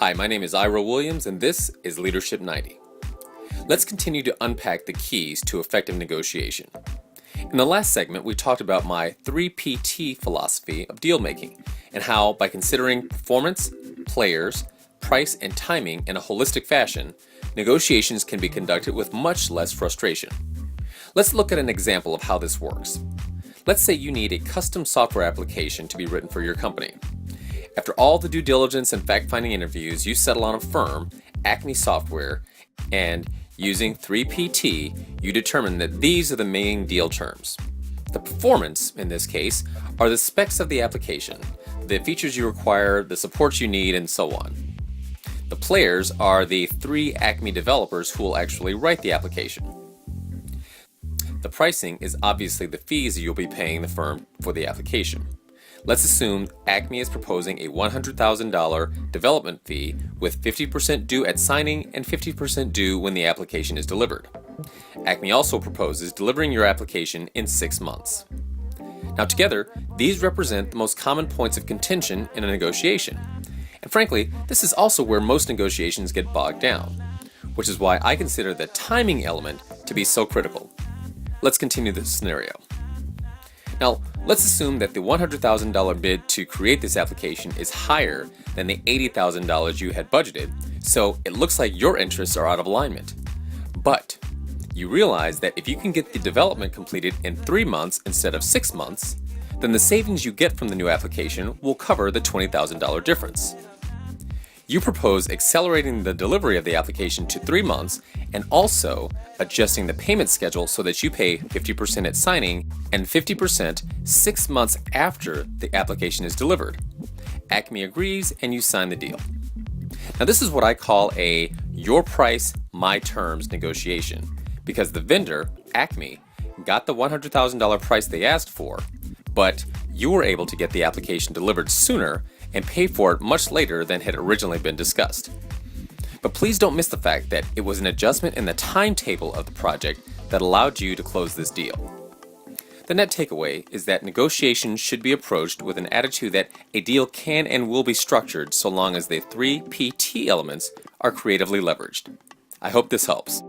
Hi, my name is Ira Williams, and this is Leadership 90. Let's continue to unpack the keys to effective negotiation. In the last segment, we talked about my 3PT philosophy of deal making and how, by considering performance, players, price, and timing in a holistic fashion, negotiations can be conducted with much less frustration. Let's look at an example of how this works. Let's say you need a custom software application to be written for your company. After all the due diligence and fact-finding interviews, you settle on a firm, Acme Software, and using 3PT, you determine that these are the main deal terms. The performance, in this case, are the specs of the application, the features you require, the support you need, and so on. The players are the 3 Acme developers who will actually write the application. The pricing is obviously the fees that you'll be paying the firm for the application. Let's assume Acme is proposing a $100,000 development fee with 50% due at signing and 50% due when the application is delivered. Acme also proposes delivering your application in 6 months. Now together, these represent the most common points of contention in a negotiation. And frankly, this is also where most negotiations get bogged down, which is why I consider the timing element to be so critical. Let's continue this scenario. Now, let's assume that the $100,000 bid to create this application is higher than the $80,000 you had budgeted, so it looks like your interests are out of alignment. But you realize that if you can get the development completed in 3 months instead of 6 months, then the savings you get from the new application will cover the $20,000 difference. You propose accelerating the delivery of the application to 3 months and also adjusting the payment schedule so that you pay 50% at signing and 50% 6 months after the application is delivered. Acme agrees and you sign the deal. Now this is what I call a your price, my terms negotiation, because the vendor, Acme, got the $100,000 price they asked for, but you were able to get the application delivered sooner and pay for it much later than had originally been discussed. But please don't miss the fact that it was an adjustment in the timetable of the project that allowed you to close this deal. The net takeaway is that negotiations should be approached with an attitude that a deal can and will be structured so long as the 3 PT elements are creatively leveraged. I hope this helps.